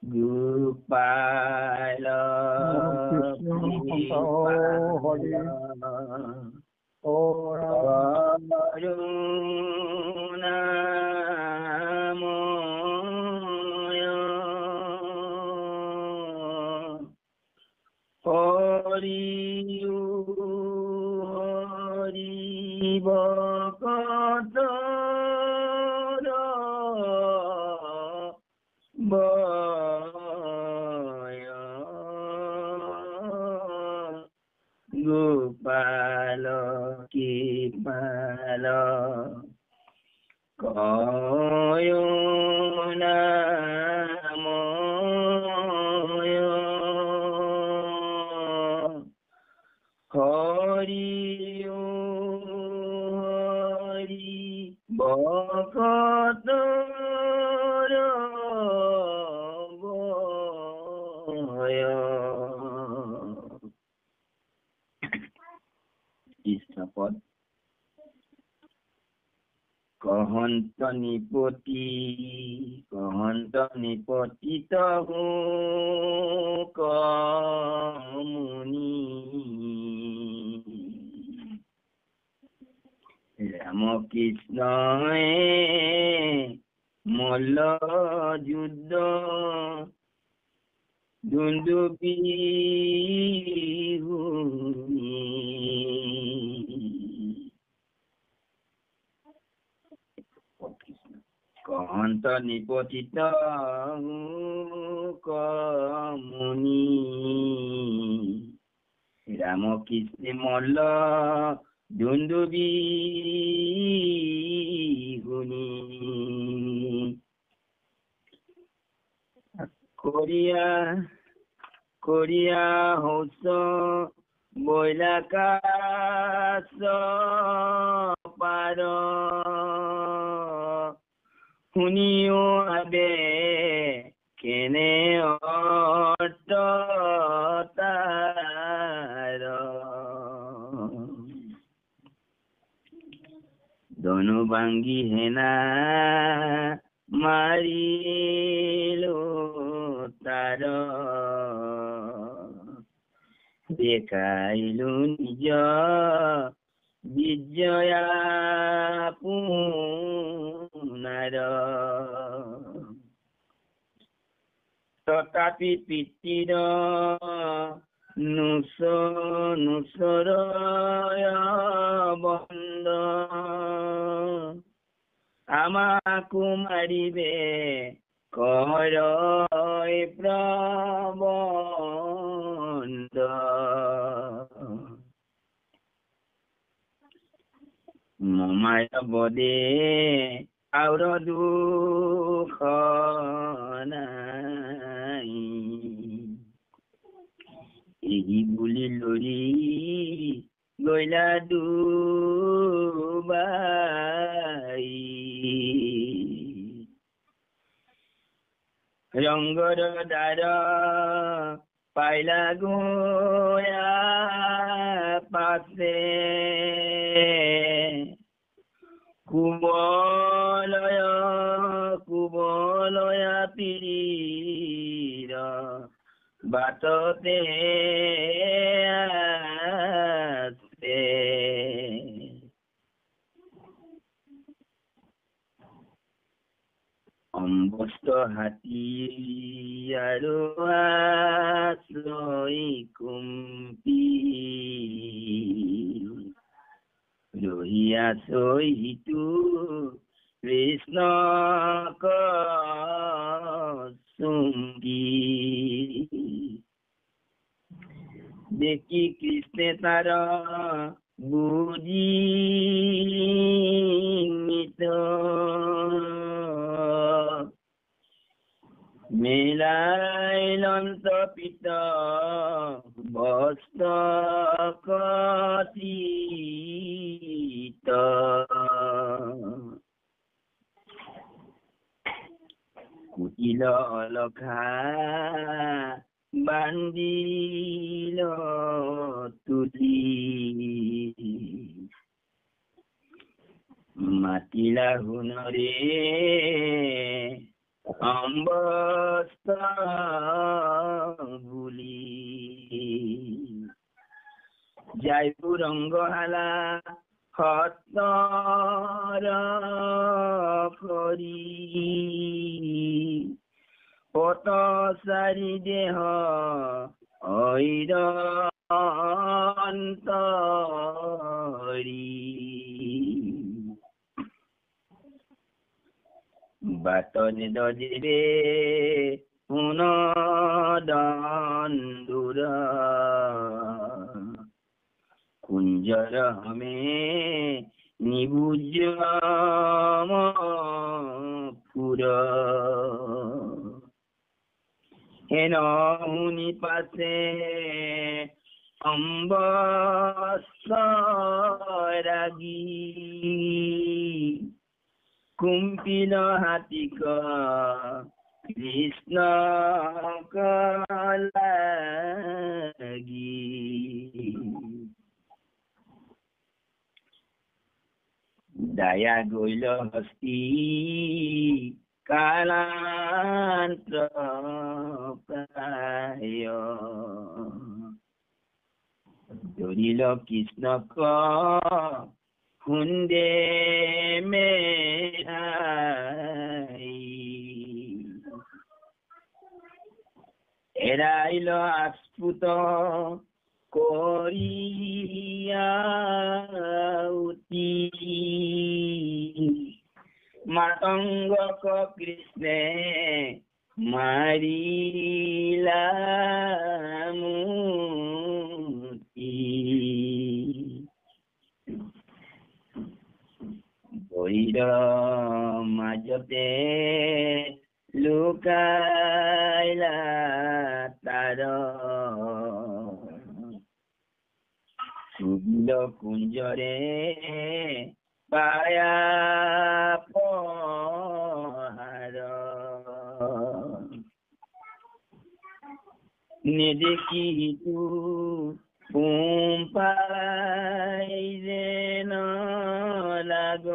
গোপাল গোপাল কৃপাল কয় নাময় হরি হরি ভকত কৃষ্ণপদ কহন্ত নিপতিত কমুনি রামকৃষ্ণয়ে মল্ল যুদ্ধ দুন্দুবি কহন্ত নিপতিত কমুনি রামকৃষ্ণ মল্ল দুন্দুবি গুনি করিয়া হৌস বৈলাকাশ পার শুনিও আবে কেনে অর্থ তার ধনু ভাঙ্গি হেনা মারিল তার দেখাইলু নিজ বিজয়া পুনার তথাপি পিতৃৰ নুসৰ বন্ধ আমাকো মাৰিবে কৰ প্ৰবন্ধ মমায় বদে আউৰ দুখ নাই এই বুলি লৰি গৈলা দুবাই ৰংগৰ দ্বাৰ পাইলা গোয়া পাছে কুবলয়া পীৰ বাটতে আছে অম্বস্ত হাতী আৰু আশ্ৰয় কুম্পী ৰহিয়া চহিতো কৃষ্ণ চুংগী দেখি কৃষ্ণে তাৰ বুজিত মেলাইলন্ত পিত বস্ত্রকটিত কুটিল অলখা বান্দিল তুলি মাতিলা হুনরে অম্বস্ত বুলি যাই পুরঙ্গহালা হতর করি পত সারি দেহ ঐর অন্তরি বাতনে দজিরে পুন দন্দুর কুঞ্জর হমে নিবুজ পুর হেন মুনি পাশে অম্বরাগী কুম্পিল হাতিক কৃষ্ণ লাগি দয়া গইল হস্তি কালান্ত প্রায় ধরিল কৃষ্ণক কুন্দে মেহাই এরাইল আস্ফুত করিয়া মাতঙ্গক কৃষ্ণে মারিলা মুতি বৈর মাজতে লুকাইলা তার সুবিল কুঞ্জরে পায়া পহার নেদেখি তু পাই যেন লাগ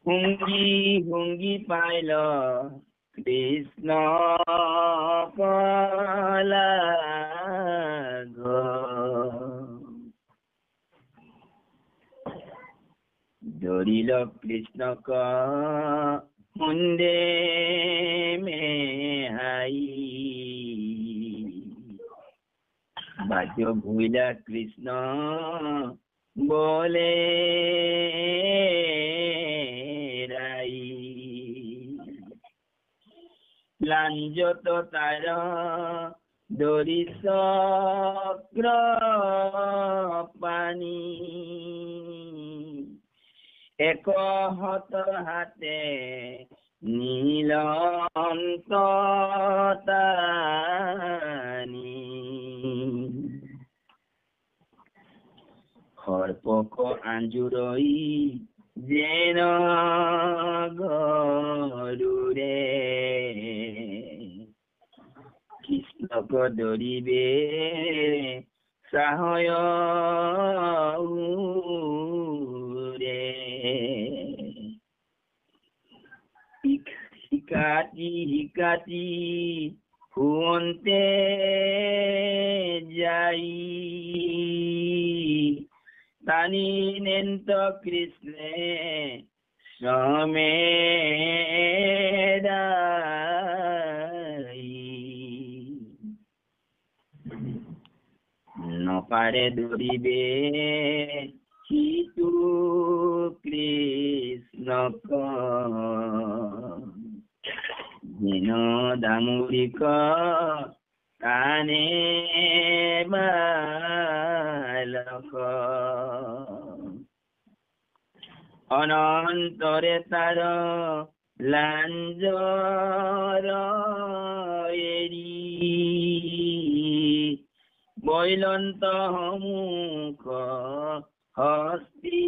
হুঙ্গি হুঙ্গি পাইল কৃষ্ণ পলাগ ধরিল কৃষ্ণক মুন্দে মেহাই বাদ্য ভুইলা কৃষ্ণ বলে রাই লাঞ্জত তার দরি চক্র পানি এক হত হাতে নীলন্ত তানি খরপক আঞ্জুরই যেন গরুরে কৃষ্ণক ধরিবে সাহয় রে হিকাটি হুয়ন্তে যাই তানি নেন্ত কৃষ্ণে সমেদাই নপারে ধরিবে হিতু কৃষ্ণক দিন দামুরিক কানে বালক অনন্তরে তার লাঞ্জর এরি বৈলন্ত মুখ হস্তি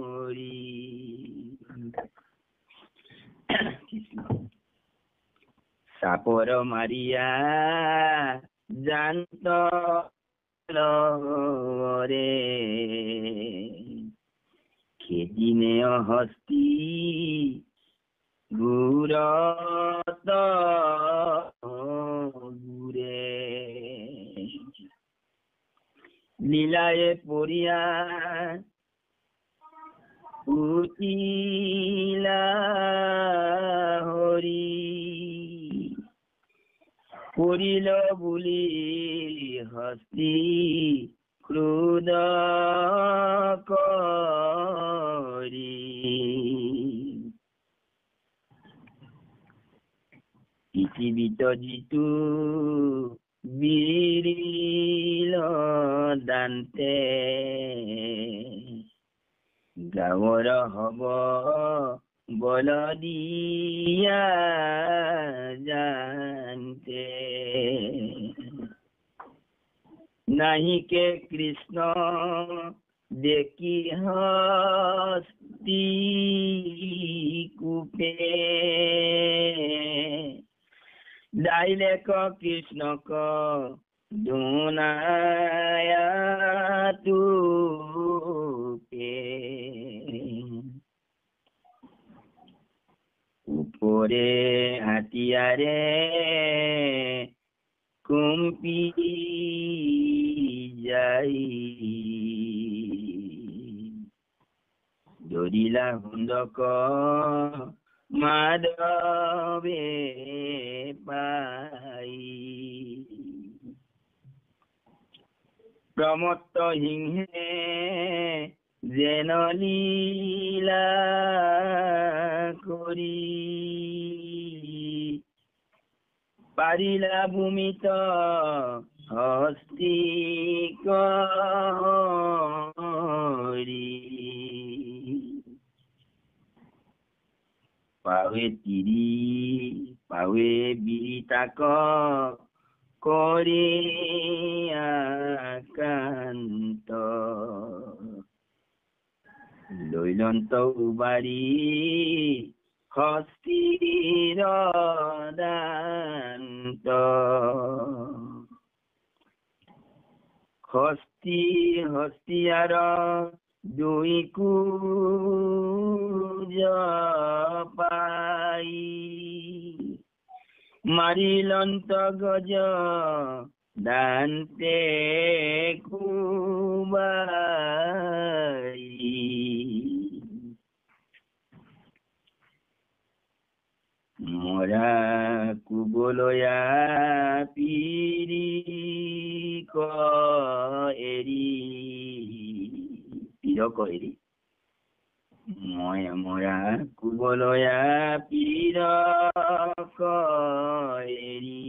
করি সাপর মারিয়া জান্ত রে দিনে হস্তি ঘূৰত ঘূৰে লীলায়ে পৰিয়া উঠিলা হৰি পৰিল বুলি হস্তি ক্ৰোধ কৰি পৃথিৱীত যিটো বিৰিল দান্তে গাঁৱৰ হব বল দিয়া জানতে নাহিকে কৃষ্ণ দেখি হস্তি কুপে দাইলেক কৃষ্ণক দুনায়া তুপে উপরে হাতিয়ারে কুম্পি যাই ধৰিলা হুন্দক মাধৱে পাই প্ৰমত্ত সিংহে যেন লীলা কৰি পাৰিলা ভূমিত হস্তি কৰি পাৱে তিৰি পাৱে বিৰিতাক কৰি আকান্ত লৈলন্ত উবাৰি হস্তিৰ দান্ত হস্তিয়াৰ দুই কুজ পাই মাৰিলন্ত গজ দান্তে কুবাই মৰা কুবলয়া পিৰি এৰি পিৰক এৰি মই মৰা কুবলয়া পিৰক এৰি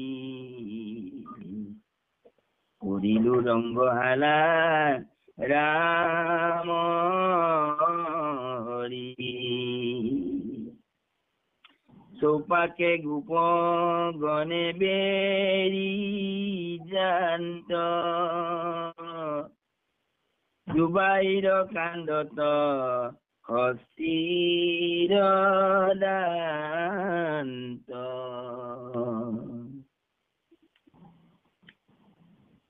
কৰিলো ৰংগশালা ৰাম হৰি চৌপাকে গোপ গণে বেৰি জান্ত ডুবাইৰ কাণ্ডত হস্তিৰ দান্ত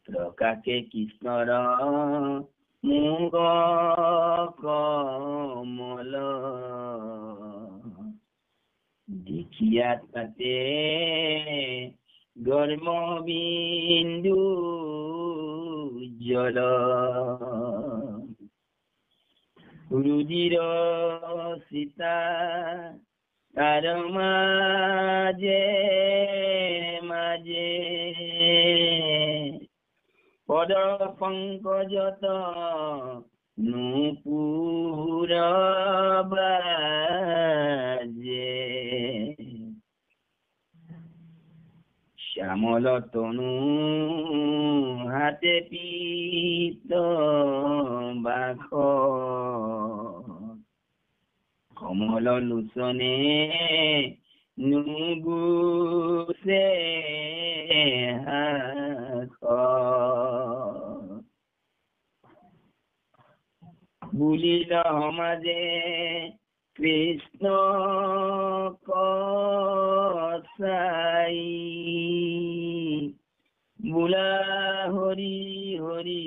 প্ৰকাশে কৃষ্ণৰ মুখ কমল দেখিয়া তাতে গৰ্ম বিন্দু জল ৰুধিৰ সীতা তাৰ মাজে মাজে পদ পংকজত নুপুৰ বাজে শ্যামল তনু হাতে পিত বাখ কমল লোচনে নুগুছে বুলিল সমাজে কৃষ্ণ কসাই বোলা হৰি হৰি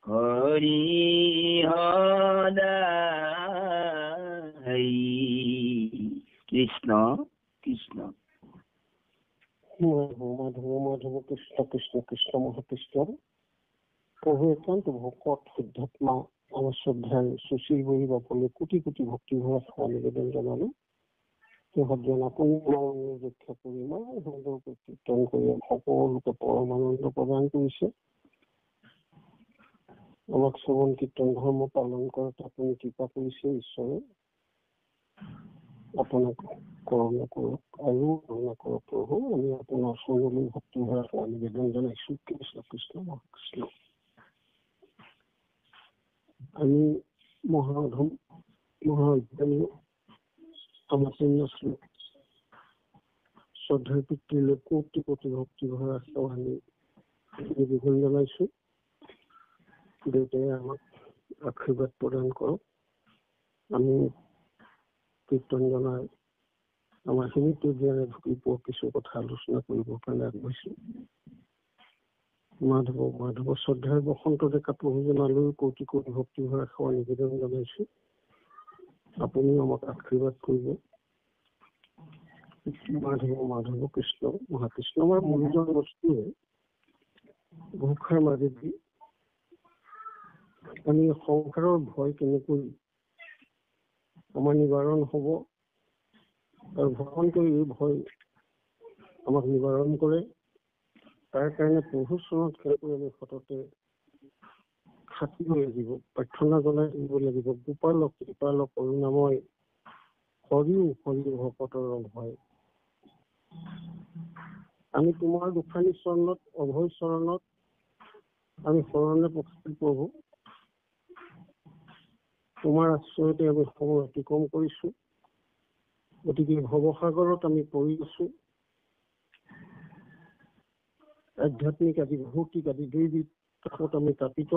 হৰি সদায়। কৃষ্ণ কৃষ্ণ। মাধৱ মাধৱ কৃষ্ণ কৃষ্ণ কৃষ্ণ মহাকৃষ্ণ। প্ৰভু একান্ত ভকত শুদ্ধাত্মা আমাৰ শ্ৰদ্ধাৰ সুশীল বহি বাপলৈ কোটি কোটি ভক্তি ভৰা সেৱা নিবেদন জনালো। সজ্জন আপুনি ৰক্ষা কৰি ইমান সুন্দৰকৈ কীৰ্তন কৰি সকলোকে পৰমানন্দ প্ৰদান কৰিছে। আমাক শ্ৰৱণ কীৰ্তন ধৰ্ম পালন কৰাত আপুনি কৃপা কৰিছে। ঈশ্বৰে আপোনাক কৰোণা কৰক আৰু কৰোণা কৰক প্ৰভু। আমি আপোনাৰ চৰণলৈ ভক্তি ভৰা সেৱা নিবেদন জনাইছো। কৃষ্ণ কৃষ্ণ মহাকৃষ্ণ। আমি মহাধম মহাজ্ঞানী আমাৰ পুণ্যশ্লোক শ্ৰদ্ধাৰ পিতৃলৈ কোটি কোটি ভক্তি ভৰা সেৱা নিবেদন জনাইছো। দেউতাই আমাক আশীৰ্বাদ প্ৰদান কৰক। আমি কীৰ্তন জনাই আমাৰ সীমিত জ্ঞানে ঢুকি পোৱা কিছু কথা আলোচনা কৰিবৰ কাৰণে আগবাঢ়িছো। মাধৱ মাধৱ শ্ৰদ্ধাৰ বসন্ত ডেকা প্ৰভুজনালৈ কোটি কোটি ভক্তি ভৰা সেৱা নিবেদন জনাইছো। আপুনি আমাক আশীৰ্বাদ কৰিব। মাধৱ মাধৱ কৃষ্ণ মহাকৃষ্ণ। আমাৰ মনোজন বস্তুৱে ঘোষাৰ মাজেদি আমি সংসাৰৰ ভয় কেনেকৈ আমাৰ নিবাৰণ হ'ব আৰু ভগৱন্তৰ এই ভয় আমাক নিবাৰণ কৰে, তাৰ কাৰণে প্ৰভু চৰণত কেনেকৈ আমি সততে খাটিব লাগিব, প্ৰাৰ্থনা জনাই দিব লাগিব। গোপালক কৃপালক কৰুণাময় হৰিও হৰি ভকতৰ ভয়। আমি তোমাৰ দুখানি চৰণত অভয় চৰণত আমি শৰণে পঠিয়াই প্ৰভু। তোমাৰ আশ্ৰয়তে আমি সময় অতিক্ৰম কৰিছো। গতিকে ভৱসাগৰত আমি পৰি আছো। আধ্যাত্মিক আদি ভৌতিক আদি দুইবিধ কাষত আমি তাপিত।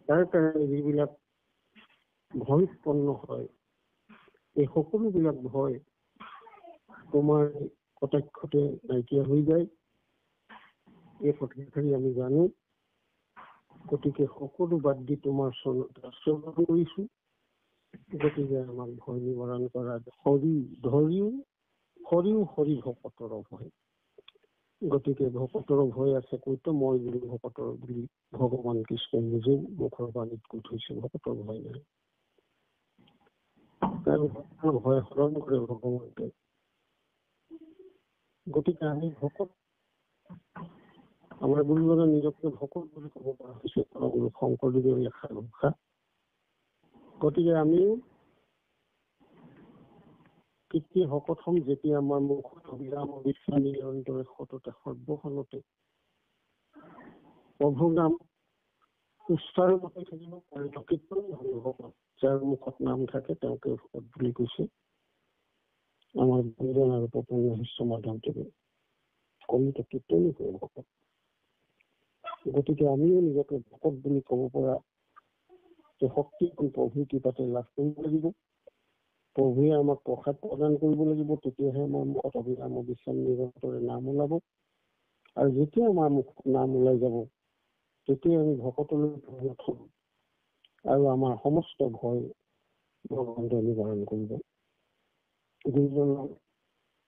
তাৰ কাৰণে যিবিলাক ভয় উৎপন্ন হয়, এই সকলোবিলাক ভয় তোমাৰ কটাক্ষতে নাইকিয়া হৈ যায়। এই কথাষাৰি আমি জানো। গতিকে সকলো বাদ দি তোমাৰ চৰণত আশ্ৰয় কৰিছো। গতিকে আমাক ভয় নিবাৰণ কৰা হৰিও হৰি ভকতৰ ভয়। গতিকে ভকতৰ ভয় আছে কৈতো মই বুলি ভকতৰ বুলি ভগৱান কৃষ্ণই নিজেও মুখৰ বাণীত কৈ থৈছে। ভকতৰ ভয় নাই। কাৰণ ভকতৰ ভয় হৰণ কৰে ভগৱন্তে। গতিকে আমি ভকত, আমাৰ গুৰুজনে নিজকে ভকত বুলি ক'ব পৰা হৈছে গুৰু শংকৰদেৱৰ লেখা ঘোষা। গতিকে আমিও কেতিয়া শকত হ'ম, যেতিয়া আমাৰ মুখত অবিৰাম অবিশ্ৰাম নিৰন্তৰে সততে সৰ্বখনতে প্ৰভুৰ নাম উচ্চাৰণ হৈ থাকিব পাৰে। কীৰ্তন ভকত, যাৰ মুখত নাম থাকে তেওঁকে ভকত বুলি কৈছে আমাৰ গুৰুজন আৰু প্ৰপন্ন শিষ্য মাধৱদেৱে। কলিত কীৰ্তনী কৰে ভকত। গতিকে আমিও নিজকে ভকত বুলি ক'ব পৰা শক্তি প্ৰভুৰ কৃপাতে লাভ কৰিব লাগিব। প্ৰভুৱে আমাক প্ৰসাদ প্ৰদান কৰিব লাগিব। তেতিয়াহে আমাৰ মুখত অবিৰাম অবিশ্ৰাম নিৰন্তৰে নাম ওলাব। আৰু যেতিয়া আমাৰ মুখত নাম ওলাই যাব, তেতিয়া আমি ভকতলৈ পৰিণত হ'ম আৰু আমাৰ সমস্ত ভয় ভগৱন্তই নিবাৰণ কৰিব। গুৰুজনৰ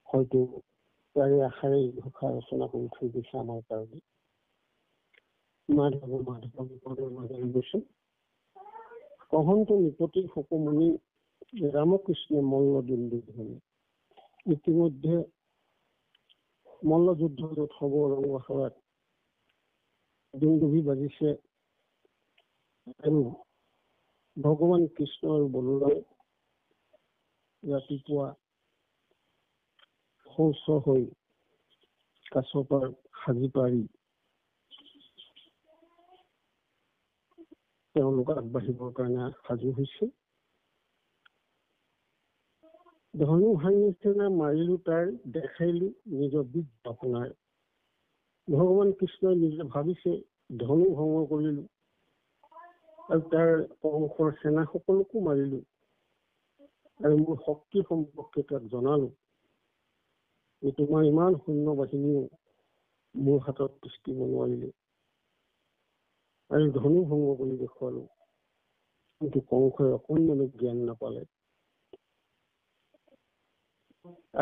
হয়তো প্ৰায় আশাৰে ঘোষা ৰচনা কৰি থৈ দিছে আমাৰ কাৰণে। মাধৱ মাধৱ বিপদৰ মাজেৰে গৈছে। অহন্ত নিপতি সকমণি ৰামকৃষ্ণ মল্ল দিল্লী ধৰি। ইতিমধ্যে মল্ল যুদ্ধ য'ত হ'ব ৰংঘৰত দুন্দুভি বাজিছে আৰু ভগৱান কৃষ্ণ আৰু বলোৰাই ৰাতিপুৱা শৌচ হৈ কাছপাৰ সাজি পাৰি তেওঁলোক আগবাঢ়িবৰ কাৰণে সাজু হৈছে। ধনু ভাঙি নিচিনা মাৰিলো তাৰ, দেখাইলো নিজৰ বিদ্য আপোনাৰ। ভগৱান কৃষ্ণই নিজে ভাবিছে ধনু ভংগ কৰিলো আৰু তাৰ কংসৰ সেনা সকলোকো মাৰিলো আৰু মোৰ শক্তি সম্পৰ্কে তাক জনালো। এই তোমাৰ ইমান সৈন্য বাহিনীও মোৰ হাতত তিষ্ঠিব নোৱাৰিলে। আৰু ধনু ভংগ কৰি দেখুৱালো, কিন্তু কংসই অকণমানো জ্ঞান নাপালে।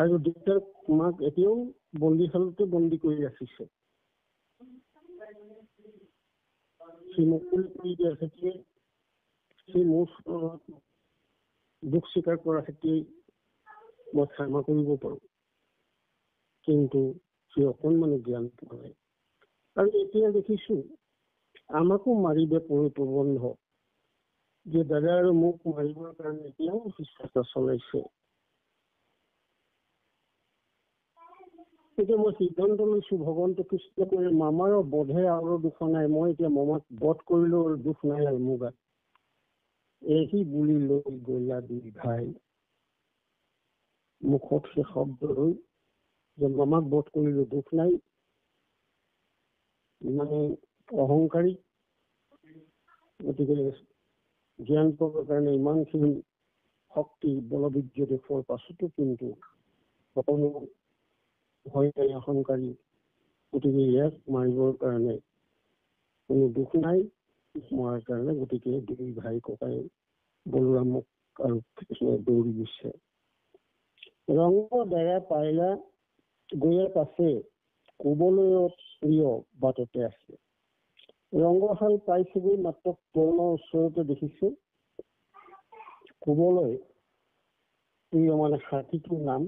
আৰু দেউতাক মাক এতিয়াও বন্দীশালতে বন্দী কৰি ৰাখিছে। সি মুকলি কৰি দিয়া খেতিয়ে, সি মোৰ দুখ স্বীকাৰ কৰা খেতিয়ে মই ক্ষমা কৰিব পাৰো, কিন্তু সি অকণমানো জ্ঞান পোৱা নাই। আৰু এতিয়া দেখিছো আমাকো মাৰিব প্ৰবন্ধ, যে দাদা আৰু মোক মাৰিবৰ কাৰণে এতিয়াও চেষ্টা চলাইছে। এতিয়া মই সিদ্ধান্ত লৈছো ভগৱন্ত কৃষ্ণ কৰি মামাৰো বধে আৰু দুখ নাই, মই এতিয়া মামাক বধ কৰিলেও আৰু দুখ নাই আৰু মোৰ গাত। এই বুলি লৈ গলা দুই ভাই, মুখত সেই শব্দ লৈ যে মামাক বধ কৰিলেও দুখ নাই, মানে অহংকাৰী। গতিকে জ্ঞান পাবৰ কাৰণে ইমানখিনি শক্তি বলবীৰ্য দেখুৱাৰ পাছতো কিন্তু সকলো ভয় নাই, অহংকাৰী। গতিকে ইয়াক মাৰিবৰ কাৰণে কোনো দুখ নাই, মৰাৰ কাৰণে গতিকে দুই ভাই ককাই বলোৰামক আৰু কৃষ্ণই দৌৰি গৈছে। ৰংগ দ্বাৰা পাইলা গৈয়ে পাছে, কবলৈ প্ৰিয় বাটতে আছে। ৰংগশাল পাইছেগৈ, মাত্ৰ তৰুণৰ ওচৰতে দেখিছে কবলৈ প্ৰিয় মানে হাতীটোৰ নাম।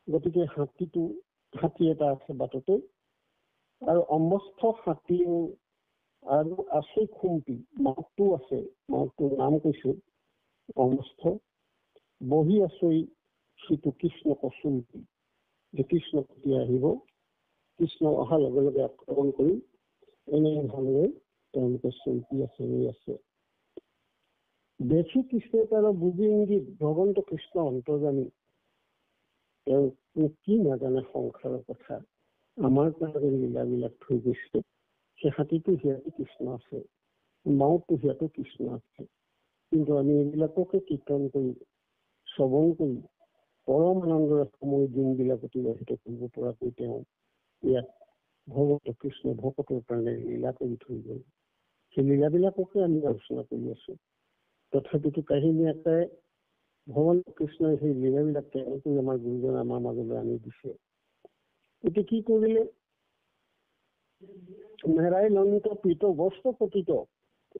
গতিকে হাতী এটা আছে বাটতে, আৰু অম্বস্থ হাতী আৰু আছে খুম্পি, মাহটো আছে, মাহটোৰ নাম কৈছো অম্বস্থ। বহি আছই সিটো কৃষ্ণ কচুম্পি, যে কৃষ্ণ কেতিয়া আহিব, কৃষ্ণ অহাৰ লগে লগে আক্ৰমণ কৰি এনেধৰণে তেওঁলোকে চলতি আছে। দেখি কৃষ্ণ তাৰ বুজি ইংগিত, ভগৱন্ত কৃষ্ণ অন্তৰ্জামী, তেওঁ কি নাজানে সংসাৰৰ কথা, আমাৰ কাৰণে লীলাবিলাক থৈ গৈছে। সেই হাতীটো সিহঁতে কৃষ্ণ আছে, মাওতো সিহঁতো কৃষ্ণ আছে, কিন্তু আমি এইবিলাককে কীৰ্তন কৰি শ্ৰৱণ কৰি পৰম আনন্দৰে সময় দিনবিলাক অতিবাহিত কৰিব পৰাকৈ তেওঁ ইয়াত ভগৱন্ত কৃষ্ণ ভকতৰ কাৰণে লীলা কৰি থৈ গ'ল। সেই লীলাবিলাককে আমি আলোচনা কৰি আছো। তথাপিতো কাহিনী এটাই, ভগৱান কৃষ্ণই সেই লীলাবিলাক তেনেকৈ আমাৰ গুৰুজনে আমাৰ মাজলৈ আনি দিছে। এতিয়া কি কৰিলে, মেৰাই ললিত পীত বস্ত্ৰ পতিত,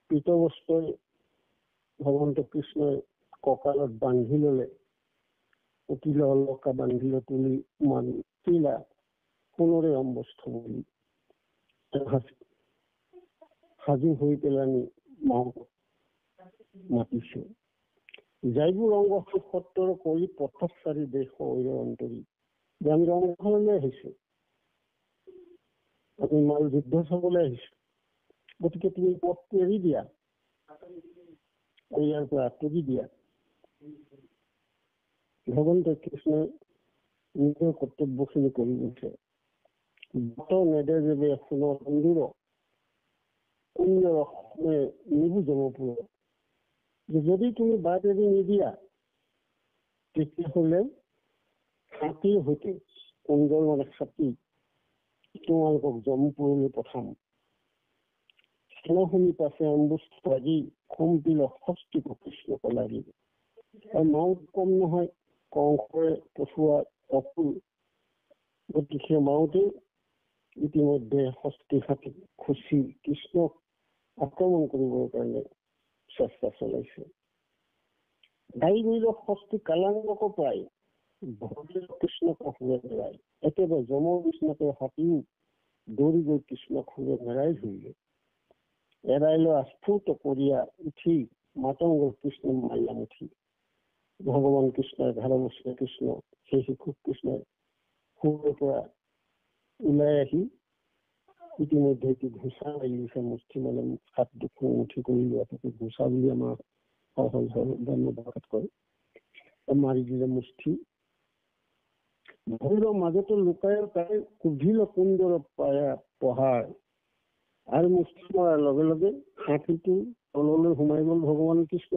পীত বস্ত্ৰই ভগৱন্ত কৃষ্ণই কঁকালত বান্ধি ললে, অতিল অলকা বান্ধিলে তুলি মান তিলা সোণৰে অম্বস্থ বুলি সাজু হৈ পেলানি মাতিছে। যাইবোৰ ৰংগ সত্তৰ কৰি পথচাৰী দেশ অন্তৰী, যে আমি ৰংঘৰলৈ আহিছো, আমি মাল যুদ্ধ চাবলৈ আহিছো, গতিকে তুমি পথটো এৰি দিয়া, ইয়াৰ পৰা আঁতৰি দিয়া। ভগৱন্ত কৃষ্ণই নিজৰ কৰ্তব্যখিনি কৰি উঠে। বাট নেদে যেবে সোণৰ মন্দিৰ, নিবু জমপুৰ, যদি তুমি বাট এৰি নিদিয়া তেতিয়াহলে হাতীৰ সৈতে, সুন্দৰ মানে হাতী, তোমালোকক জমপুৰলৈ পঠাম। সেনাখনি পাছে অম্বুস্থ আজি কম্পিল ষষ্ঠী কৃষ্ণ কলাগি। আৰু মাউত কম নহয়, কংসৰে পঠোৱা অকুল, গতিকে মাউতে ইতিমধ্যে ষষ্ঠী হাতী খুচি কৃষ্ণক আক্ৰমণ কৰিবৰ কাৰণে চেষ্টা চলাইছে। গাই গৈ ষষ্ঠী কালাংগক প্ৰায় কৃষ্ণক সুৰে মেৰাই, একেবাৰে যমৰ কৃষ্ণকে হাতীও দৌৰি গৈ কৃষ্ণক সুৰে মেৰাই ধৰিলে। এৰাই লৈ আস্ফুট কৰিয়া উঠি মাতংগ কৃষ্ণ মাৰিয়া মুঠি। ভগৱান কৃষ্ণই 11 বছৰীয়া কৃষ্ণ, সেই শিশু কৃষ্ণই সুৰৰ পৰা ওলাই আহি ইতিমধ্যে ঘোষা লাগিছে, মুঠি মানে হাত দুখন মুঠি কৰি লোৱাটোকে ঘোষা বুলি আমাৰ সহজ কয়, মাৰি দিলে মুষ্টি। ভৈৰৰ মাজতে লুকাই তাই কুভিল কুন্দৰ পায়া পহাৰ, আৰু মুষ্টি মৰাৰ লগে লগে হাতীটো তললৈ সোমাই গল ভগৱান কৃষ্ণ,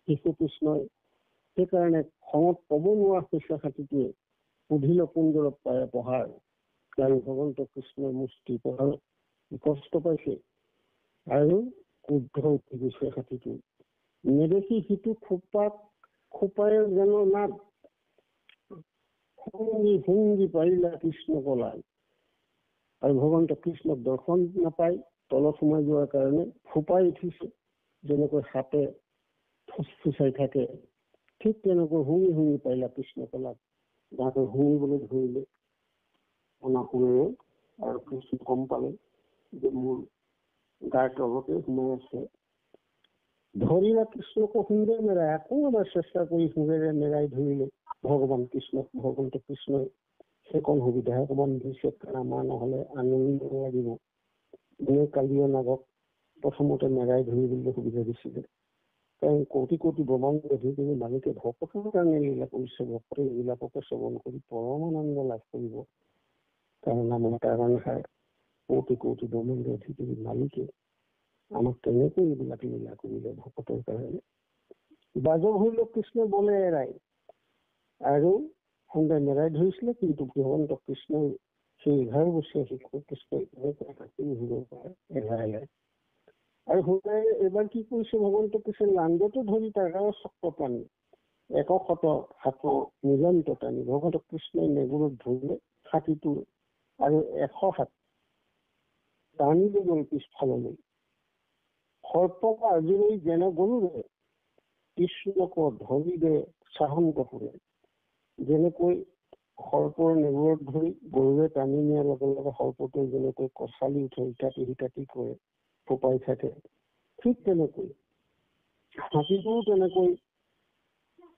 শিশু কৃষ্ণই। সেইকাৰণে খঙত কব নোৱাৰা হৈছে হাতীটোৱে, কুভিল কুন্দৰ পায়া পহাৰ, কাৰণ ভগৱন্ত কৃষ্ণৰ মুষ্টি পহাৰত কষ্ট পাইছে। আৰু ক্ৰোধ উঠি গৈছে হাতীটো। নেদেখি সিটো খোপাই যেন নাট ভুংগি পাৰিলা কৃষ্ণ কলাই। আৰু ভগৱন্ত কৃষ্ণক দৰ্শন নাপাই তলত সোমাই যোৱাৰ কাৰণে ফোপাই উঠিছে। যেনেকৈ সাপে ফুচফুচাই থাকে, ঠিক তেনেকৈ শুঙি পাৰিলা কৃষ্ণ কলাক। তাহাঁতে শুঙিবলৈ ধৰিলে অনাসুৰেৰে, আৰু কৃষ্ণ গম পালে যে মোৰ গাৰ তলতে সোমাই আছে। ধৰিলা কৃষ্ণক সুন্দৰ মেৰাই, আকৌ এবাৰ চেষ্টা কৰি সুৰেৰে মেৰাই ধৰিলে ভগৱান কৃষ্ণক। ভগৱন্ত কৃষ্ণই সেইকণ সুবিধা অকমান দিছে, আমাৰ নহলে আনন্দ লাগিব। এনে কালিয় নাগক প্ৰথমতে মেৰাই ধৰিবলৈ সুবিধা দিছিলে, কাৰণ কোটি কোটি ব্ৰহ্মাণ্ড ধৰি কিনি মালিকে ভকতৰ কাৰণে লীলা কৰিছে। ভক্তে এইবিলাককে শ্ৰৱণ কৰি পৰমানন্দ লাভ কৰিব। কাৰণ আমাৰ তাৰ কোটি কোটি ব্ৰহ্মাণ্ড ধৰি মালিকে আমাক তেনেকৈ এইবিলাক লীলা কৰিলে ভকতৰ কাৰণে। বাজৱ হৰিল কৃষ্ণ বলে এৰাই, আৰু সুন্দৰ মেৰাই ধৰিছিলে, কিন্তু ভগৱন্ত কৃষ্ণই সেই 11 বছৰীয়া শিশু কৃষ্ণই ধৰিব পাৰে এৰাই। আৰু সুন্দৰে এইবাৰ কি কৰিছে, ভগৱন্ত কৃষ্ণই লাণ্ডতো ধৰি তাৰ চক্ৰ টানি 100 হাতৰ নিৰন্ত টানি ভগৱন্ত কৃষ্ণই নেগুৰত ধৰিলে হাতীটোৰ, আৰু 100 হাত টানিলে গ'ল পিছফাললৈ। সৰ্পক আজিলৈ যেনে গৰুৰে কৃষ্ণক ধৰিলে চাহন্ত কৰে। যেনেকৈ সৰ্পৰ নেগুৰত ধৰি গৰুৰে টানি নিয়াৰ লগে লগে সৰ্পটোৱে যেনেকৈ কঁচালি উঠে, ইটাতি কৰে, ফোপাই থাকে, ঠিক তেনেকৈ হাতীটোও তেনেকৈ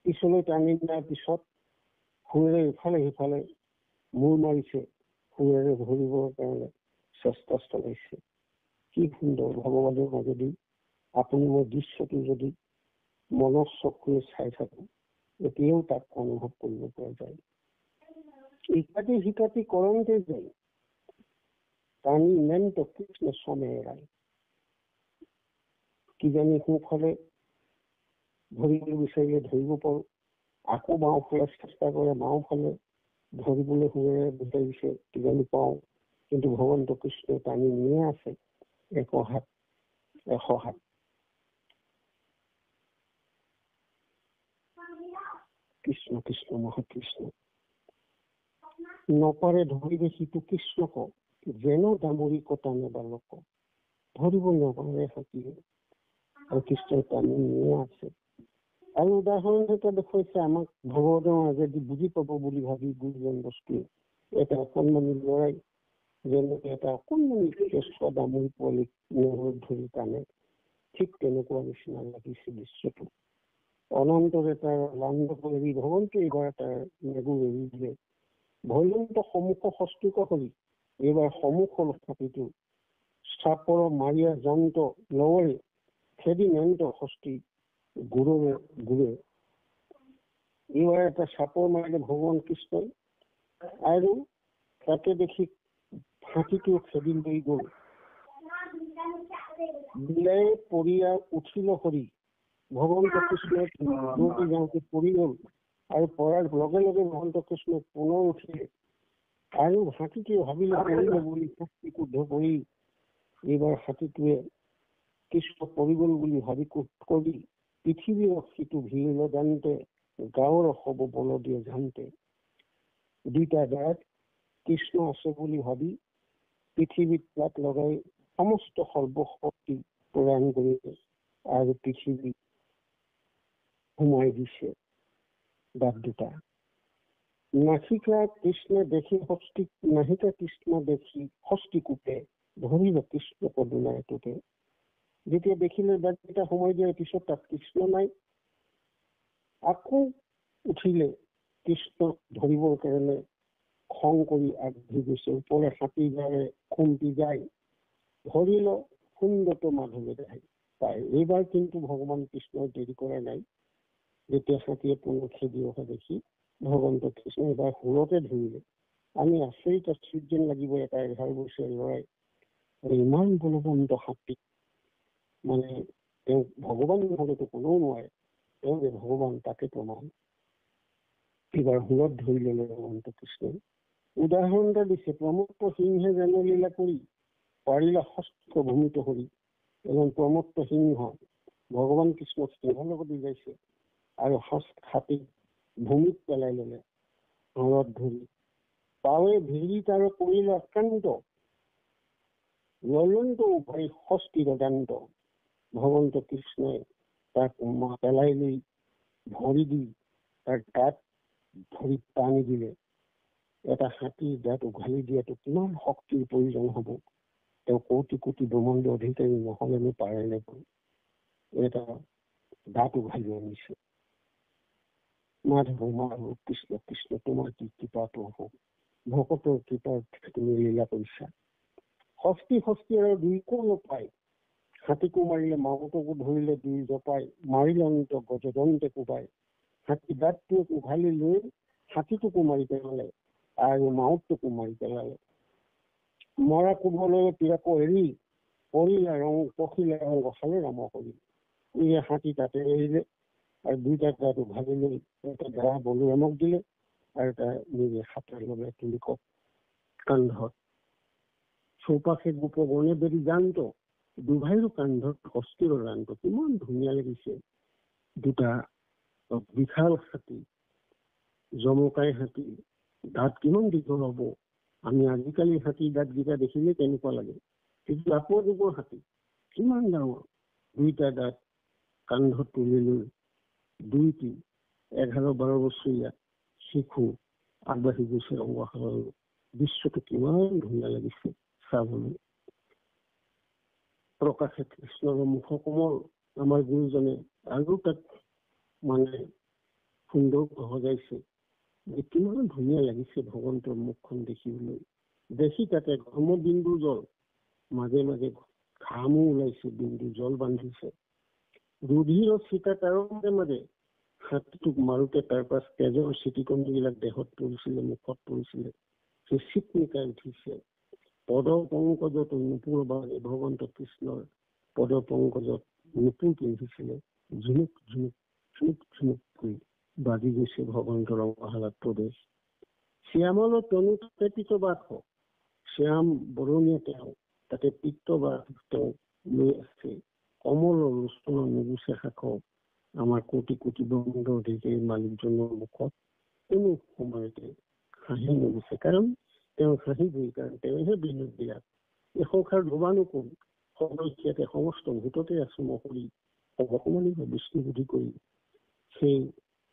পিছলৈ টানি নিয়াৰ পিছত সুৰেৰে ইফালে সিফালে মূৰ মাৰিছে, সুৰেৰে ধৰিবৰ কাৰণে চেষ্টা চলাইছে। কি সুন্দৰ ভগৱানৰ মাজেদি আপুনি মই দৃশ্যটো যদি মনৰ চকুৰে চাই থাকো, এতিয়াও তাক অনুভৱ কৰিব পৰা যায়। ইকাতি সিকাতি কৰন্তে যায় টানি ইমানটো কৃষ্ণ চমে এৰাই। কিজানি সোঁফালে ধৰিবলৈ বিচাৰিলে ধৰিব পাৰো, আকৌ বাওঁফালে চেষ্টা কৰে, বাওঁফালে ধৰিবলৈ সুৰেৰে বিচাৰিছে, কিজানি পাওঁ, কিন্তু ভগৱন্ত কৃষ্ণ টানি নিয়ে আছে 100 হাত। কৃষ্ণ কৃষ্ণ মহাকৃষ্ণ নপাৰে ধৰিলে সিটো কৃষ্ণক, যেন দামৰি কটা নেবালক। ধৰিব নপাৰে হাতীয়ে, আৰু কৃষ্ণই টানি নিয়ে আছে। আৰু উদাহৰণ এটা দেখুৱাইছে আমাক, ভগৱানৰ মাজেদি বুজি পাব বুলি ভাবি গুৰুজন বস্তুৱে এটা অকণমানি লৰাই যেনেকৈ এটা অকণমানি কেঁচুৱা দামৰি পোৱালি নেগুৰত ধৰি টানে, ঠিক তেনেকুৱা নিচিনা লাগিছে দৃশ্যটো। অনন্তৰে তাৰ লাণ্ড কৰি ভগৱন্তই এইবাৰ তাৰ নেগুৰ এৰি দিলে। ভৈৰৱন্ত সমুখ সস্তুক কৰি এইবাৰ সমুখ হাতীটো চাপৰ মাৰিয়া যন্ত্ৰ লৱৰে খেদি নন্ত হস্তি গুৰে। এইবাৰ এটা চাপৰ মাৰিলে ভগৱান কৃষ্ণই, আৰু তাকে দেখি হাতীটো খেদি লৈ গল। বিলাই পৰিয়া উঠিল হৰি, ভগৱন্ত কৃষ্ণই যাওঁতে পৰি গল, আৰু পৰাৰ লগে লগে ভগৱন্ত কৃষ্ণ পুনৰ উঠিলে, আৰু হাতীটোৱে ভাবিলে পৰিব বুলি শক্তি ক্ৰোধ কৰি এইবাৰ হাতীটোৱে কৃষ্ণ পৰি গল বুলি ভাবি ক্ৰোধ কৰি পৃথিৱীৰ ৰক্ষিটো ভিৰিলে জানতে, গাঁৱৰ হব বল দিয়ে জানতে। দুইটা গাত কৃষ্ণ আছে বুলি ভাবি পৃথিৱীত তাক লগাই সমস্ত সৰ্বশক্তি প্ৰদান কৰিলে, আৰু পৃথিৱীত সোমাই দিছে দাঁত দুটা। নাসিকা কৃষ্ণ দেখি হস্তি কোপে, ধৰিলে কৃষ্ণ পদুনাই টোপে। যেতিয়া দেখিলে দাঁতকেইটা সোমাই দিয়াৰ পিছত তাত কৃষ্ণ নাই, আকৌ উঠিলে কৃষ্ণক ধৰিবৰ কাৰণে খং কৰি আগবাঢ়ি গৈছে। ওপৰে হাতী যাৰে খুম্পি যায়, ধৰিল সুন্দৰটো মাধৱে পায়। এইবাৰ কিন্তু ভগৱান কৃষ্ণই দেৰি কৰা নাই। যেতিয়া হাতীয়ে পুনৰ খেদি অহা দেখি ভগৱন্ত কৃষ্ণ এইবাৰ সুৰতে ধৰিলে। আমি আচৰিত যেন লাগিব এটা 11 বছৰীয়া লৰাই ইমান বলৱন্ত হাতী, মানে তেওঁ ভগৱান নহলেতো কোনেও নোৱাৰে, তেওঁ যে ভগৱান তাকে প্ৰমাণ। এইবাৰ সুৰত ধৰি ললে ভগৱন্ত কৃষ্ণই। উদাহৰণ এটা দিছে, প্ৰমুখ সিংহে জানলীলা কৰি পাৰিলা হস্ত ভূমিত হৰি, এজন প্ৰমত্ত সিংহ ভগৱান কৃষ্ণ সিংহৰ লগত যাইছে আৰু হাতী ভূমিত পেলাই ললে ঘৰত ধৰি পাৱে ভিৰি তাৰ পৰিল আক্ৰান্ত ললন্ত উভয় হস্তিৰ দান্ত ভগৱন্ত কৃষ্ণই তাক পেলাই লৈ ভৰি দি তাৰ গাত ভৰি টানি দিলে। এটা হাতীৰ দাঁত উঘালি দিয়াটো কিমান শক্তিৰ প্ৰয়োজন হব, তেওঁ কোটি কোটি ব্ৰহ্মাণ্ড অধিকাৰী নহলেনো পাৰে নে? এটা দাঁত উঘালি আনিছে। মাধৱ মাধৱ কৃষ্ণ কৃষ্ণ তোমাৰ কি কৃপাটো হওক, ভকতৰ কৃপাত তুমি লীলা কৰিছা। হস্তি হস্তি আৰু দুই কোণ পায়, হাতীকো মাৰিলে মাউতকো ধৰিলে দুই জপাই, মাৰিলে অন্ত গজদন্তে কোবাই। হাতী দাঁতটোক উঘালি লৈ হাতীটোকো মাৰি পেলালে আৰু মাউতটোকো মাৰি পেলালে। মৰা কোবলৈ পিৰাকো এৰি পৰিলে ৰং পখিলে ৰং গছালে ৰাম কৰি। এই হাতী তাতে এৰিলে আৰু দুইটা দাঁত উঘালি লৈ এটা গা বলৰামক দিলে আৰু এটা নিজে হাতৰ লগে তুলিকক কান্ধত। চৌপাশে গোপ বনে বেৰি জান্ত, দুভাইৰো কান্ধত হস্তিৰ ৰান্ত। কিমান ধুনীয়া লাগিছে। দুটা বিশাল হাতী, জমকাই হাতী, দাঁত কিমান দীঘল হব। আমি আজিকালি হাতী দাঁতকেইটা দেখিলে কেনেকুৱা লাগে, কিন্তু আপৰ যুগৰ হাতী কিমান ডাঙৰ। দুইটা দাঁত কান্ধত তুলি লৈ দুইটি 11-12 বছৰীয়া শিশু আগবাঢ়ি গৈছে ৰংঘালৈ। দৃশ্যটো কিমান ধুনীয়া লাগিছে চাবলৈ। প্ৰকাশে কৃষ্ণৰ মুখ কোমল, আমাৰ গুৰুজনে আৰু তাক সুন্দৰ সজাইছে। কিমান ধুনীয়া লাগিছে ভগৱন্তৰ মুখখন দেখিবলৈ। দেখি তাতে ঘৰ্ম বিন্দু জল, মাজে মাজে ঘামো ওলাইছে, বিন্দু জল বান্ধিছে। ৰুধিৰ চিতা তাৰ মাজে মাজে হাতীটোক মাৰোতে তাৰ পাছ তেজৰ চিটিকণিবিলাক দেহত পৰিছিলে, মুখত পৰিছিলে। সেই চিকমিকাই উঠিছে। পদ পংকজত নুপুৰ বাৰে ভগৱন্ত কৃষ্ণৰ পদ পংকজত নুপুৰ পিন্ধিছিলে। ঝুনুক ঝুনুক ঝুনুক ঝুনুক কৰি বাজি গৈছে ভগৱন্তৰ ৰংগশালাত প্ৰৱেশ। শ্যামল তনু তাতে পিতবাস, শ্যাম বৰণীয়া তেওঁ, তাতে পিত্তবাস তেওঁ লৈ আছে। কমল লোচনৰ নুগুচে শাখ, আমাৰ কোটি কোটি ব্ৰহ্মাণ্ডৰ অধিকাৰী মালিকজনৰ মুখত কোনো সময়তে হাঁহি নুগুচে। কাৰণ তেওঁ হাঁহিবই, কাৰণ তেওঁহে বিনোদ বিৰাট। এই সংসাৰ ধোবানো কোন, সকলো ইয়াতে সমস্ত ভূততে আছো মহৰি। অকমানি বিষ্ণু বুদ্ধি কৰি সেই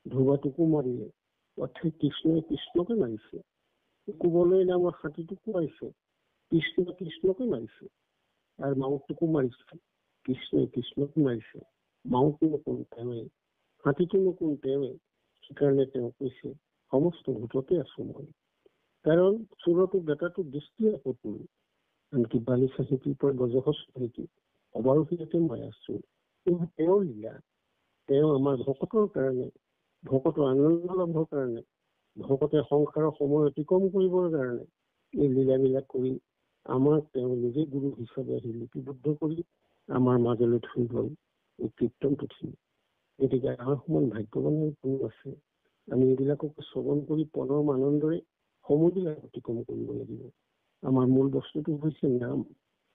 ধোবাটোকো মাৰিলে, অৰ্থাৎ কৃষ্ণই কৃষ্ণকে মাৰিছে। কোবলৈ নামৰ হাতীটোকো মাৰিছে, কৃষ্ণই কৃষ্ণকে মাৰিছে। আৰু মাউতটোকো মাৰিছে, কৃষ্ণই কৃষ্ণকে মাৰিছে। মাউতনো কোন, তেওঁৱে। হাতীটোনো কোন, তেওঁৱে। সেইকাৰণে তেওঁ কৈছে সমস্ত ভূততে আছো মই। কাৰণ চোৰটো বেটাটো দৃষ্টি আপত্তি, আনকি বালিচা শিকিৰ পৰা গজহস্ত শিকি অবাৰসীয়াতে মই আছো। তেওঁৰ লীলা, তেওঁ আমাৰ ভকতৰ কাৰণে, ভকতৰ আনন্দ লাভৰ কাৰণে, ভকতে সংসাৰৰ সময় অতিক্ৰম কৰিবৰ কাৰণে এই লীলাবিলাক কৰি আমাক তেওঁ নিজে গুৰু হিচাপে আহি লিপিবদ্ধ কৰি আমাৰ মাজলৈ থৈ গল এই কীৰ্তন পুথি। গতিকে আমাৰ সমান ভাগ্যৱানৰ কোনো আছে? আমি এইবিলাকক শ্ৰৱণ কৰি পৰম আনন্দৰে সময়বিলাক অতিক্ৰম কৰিব লাগিব। আমাৰ মূল বস্তুটো হৈছে নাম।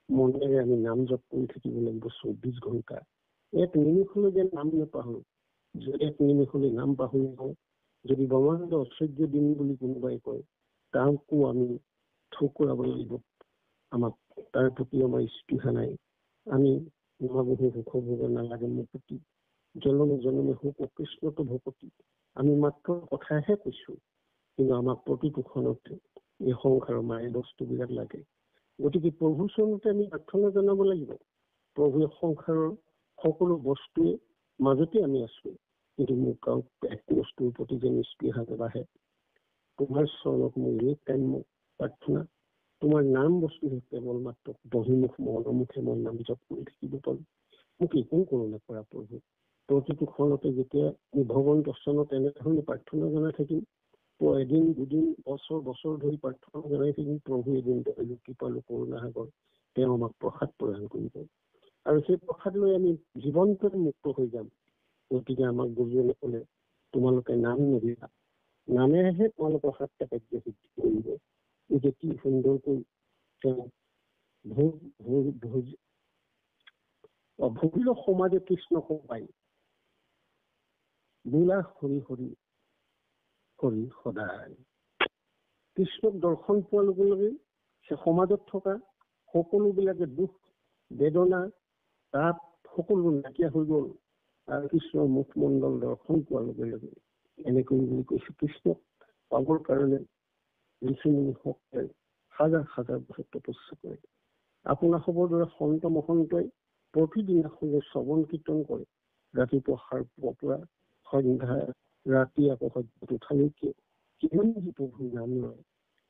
মনেৰে আমি নাম জপ কৰি থাকিব লাগিব 24 ঘণ্টা। এক নিমিষলৈ যেন নাম নাপাহৰো। যদি এক নিমিষলৈ নাম পাহৰি যাওঁ, যদি ব্ৰহ্মাণ্ড ঐশ্বৰ্য দিন বুলি কোনোবাই কয়, তাকো আমি ঠুকৰাব লাগিব। আমাক তাৰ প্ৰতি আমাৰ স্পৃহা নাই। আমি মহাবহু সুখ ভোগ নালাগে মোৰ প্ৰতি, জনমে জনমে সুখ কৃষ্ণত ভকতি। আমি মাত্ৰ কথাহে কৈছো, কিন্তু আমাক প্ৰতিটো ক্ষণতে এই সংসাৰৰ মায়ে বস্তুবিলাক লাগে। গতিকে প্ৰভুৰ চৰণতে আমি প্ৰাৰ্থনা জনাব লাগিব। প্ৰভুৱে সংসাৰৰ সকলো বস্তুৱে মাজতে আমি আছো, কিন্তু মোক এক বস্তুৰ প্ৰতি যেন স্পৃহা বাঢ়ে। তোমাৰ চৰণক মোৰ এই কাম্য প্ৰাৰ্থনা, তোমাৰ নাম বস্তু কেৱল মাত্ৰ বহিমুখ মনমুখে মই নাম জপ কৰি থাকিব পাৰো। মোক একো কৰোণা কৰা প্ৰভু। প্ৰতিটো ক্ষণতে যেতিয়া ভগৱন্তৰ চৰণত এনেধৰণে প্ৰাৰ্থনা জনাই থাকিম, এদিন দুদিন বছৰ বছৰ ধৰি প্ৰাৰ্থনা জনাই থাকিম, প্ৰভু এদিন কৃপালু কৰোণা সাগৰ তেওঁ আমাক প্ৰসাদ প্ৰদান কৰিব। আৰু সেই প্ৰসাদ লৈ আমি জীৱনটোত মুক্ত হৈ যাম। গতিকে আমাক গুৰুজনে ক'লে, তোমালোকে নাম নিদিবা, নামেৰেহে তোমালোকৰ 7টা কাৰ্য সিদ্ধি কৰিব। এতিয়া কি সুন্দৰকৈ তেওঁ ভুগিল সমাজে কৃষ্ণক পাই বোলা হৰি হৰি হৰি সদায়। কৃষ্ণক দৰ্শন পোৱাৰ লগে লগে সেই সমাজত থকা সকলোবিলাকে দুখ বেদনা তাপ সকলো নাইকিয়া হৈ গ'ল আৰু কৃষ্ণৰ মুখমণ্ডল দৰ্শন পোৱাৰ লগে লগে এনেকৈ বুলি কৈছে কৃষ্ণক পাবৰ কাৰণে ঋষিমুনিসকলে হাজাৰ হাজাৰ বছৰ তপস্যা কৰে। আপোনাৰ খবৰ দৰে সন্ত মহন্তই প্ৰতিদিনাখনে শ্ৰৱণ কীৰ্তন কৰে। ৰাতিপুৱা সাৰ পোৱাৰ পৰা সন্ধ্যা ৰাতি আকৌ সদ্যত উঠালৈকে কিমান যি প্ৰভু নাম লয়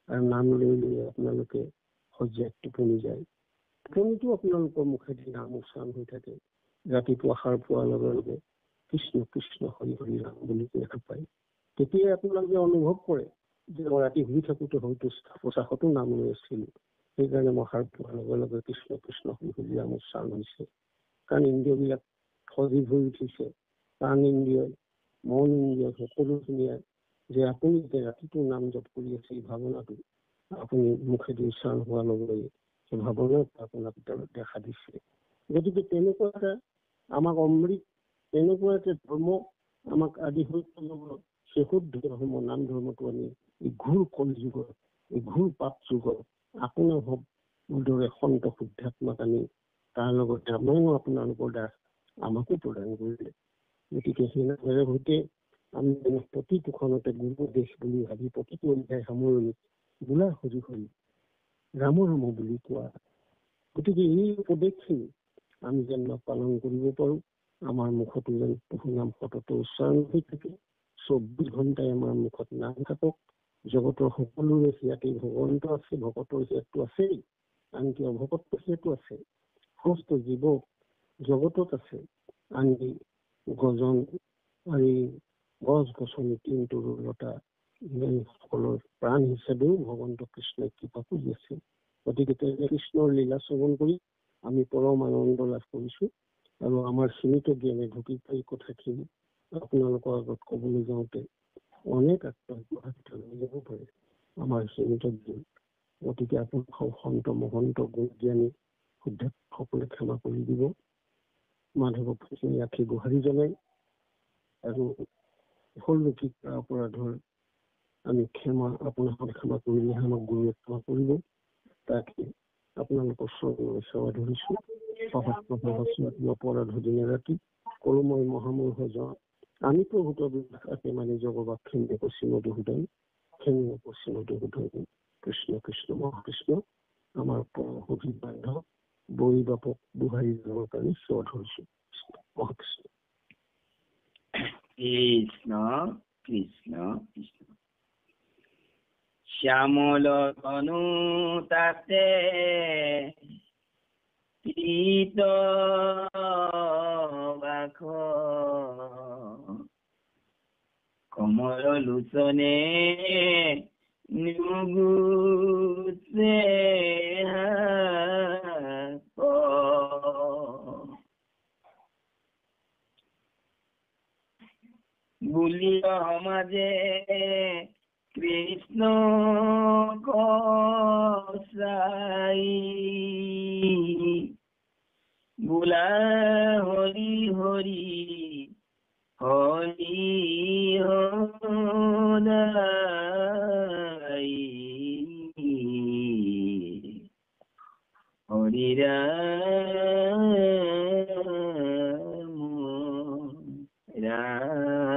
আৰু নাম লৈ লৈ আপোনালোকে সজ্জাত টোপনি যায়। টোপনিটো আপোনালোকৰ মুখেদি নাম উচ্চাৰণ হৈ থাকে। ৰাতিপুৱা সাৰ পোৱাৰ লগে লগে কৃষ্ণ কৃষ্ণ হৰি হৰি ৰাম বুলি দেখা পায়। তেতিয়াই আপোনালোকে অনুভৱ কৰে যে মই ৰাতি শুই থাকোঁতে হয়তো প্ৰচাসতো নাম লৈ আছিলোঁ, সেইকাৰণে মই সাৰ পোৱাৰ লগে লগে কৃষ্ণ কৃষ্ণ হৰি হৰি ৰাম উচ্চাৰণ হৈছে। কাৰণ ইন্দ্ৰিয়বিলাক সজীৱ হৈ উঠিছে, প্ৰাণ ইন্দ্ৰিয় মন ইন্দ্ৰিয় সকলোখিনিয়ে যে আপুনি যে ৰাতিটো নাম জপ কৰি আছে এই ভাৱনাটো আপুনি মুখেদি উচ্চাৰণ হোৱাৰ লগে লগে সেই ভাৱনাটো আপোনাক দেখা দিছে। গতিকে তেনেকুৱা এটা আমাক অমৃত তেনেকুৱা এটা ধৰ্ম আমাক আদি হৈ সেই শুদ্ধ ধৰ্ম নাম ধৰ্মটো আমি এই ঘূৰ কলি যুগৰ এই ঘূৰ পাপ যুগৰ আপোনাৰ দৰে সন্ত শুদ্ধাত্মাক আনি তাৰ লগতে আমাৰো আপোনালোকৰ দ্বাৰা আমাকো প্ৰদান কৰিলে। গতিকে সেই নামেৰে সৈতে আমি প্ৰতিটোখনতে গুৰুদেশ বুলি ভাবি প্ৰতিটো অধ্যায় সামৰণি বোলা হৰি হৰি ৰাম ৰাম বুলি কোৱা। গতিকে এই উপদেশখিনি আমি যেন পালন কৰিব পাৰোঁ। আমাৰ মুখতো যেন প্ৰভু নাম সততে উচ্চাৰণ হৈ থাকে। 24 ঘণ্টাই আমাৰ মুখত নাম থাকক। জগতৰ সকলোৰে সিয়াতেই ভগৱন্ত আছে, ভকতৰ সিয়াতটো আছেই, আনকি অভকতটো সিয়াতো আছে, সমস্ত জীৱ জগতত আছে। আনকি গজন আৰু গছ গছনি তিন তৰুলতা সকলৰ প্ৰাণ হিচাপেও ভগৱন্ত কৃষ্ণই কৃপা কৰি আছে। গতিকে কৃষ্ণৰ লীলা শ্ৰৱণ কৰি আমি পৰম আনন্দ লাভ কৰিছোঁ। আৰু আমাৰ সীমিত জ্ঞানে ঢুকি পাই কথাখিনি আপোনালোকৰ আগত ক'বলৈ যাওঁতে অনেক আত্মসহায়িত হৈ যাব পাৰে আমাৰ সীমিত জ্ঞান। গতিকে আপোনালোক সন্ত মহন্ত জ্ঞানী শুদ্ধাত্মাসকলে ক্ষমা কৰি দিব। মাধৱ ভক্তিখিনি আঁঠি গোহাৰি জনাই আৰু সকলো অপৰাধৰ আমি আপোনালোকক ক্ষমা কৰিলেহে আমাক গুৰুৱে ক্ষমা কৰিব। তাকে আপোনালোকৰ চৰণলৈ সেৱা ধৰিছোঁ। অপৰাধ দিনে ৰাতি কলময় মহাময় সজা আমি প্ৰভূত বিশ্বাসে মানে জগবাক্ষিণ পশ্চিম দুহুদন খেমিন পশ্চিম দুহুদন কৃষ্ণ কৃষ্ণ মহাকৃষ্ণ আমাৰ সঠিক বান্ধৱ বৈ বাপক বুহাৰি যাবৰ কাৰণে সেৱা ধৰিছোঁ। মহাকৃষ্ণ কৃষ্ণ কৃষ্ণ কৃষ্ণ। শ্যামল তনু তাতে পীত বাখ কমল লোচনে নুগুচে বুলিয় সমাজে কৃষ্ণ কসাই বোলা হৰি হৰি হৰি হদাই হৰি ৰাম ৰাম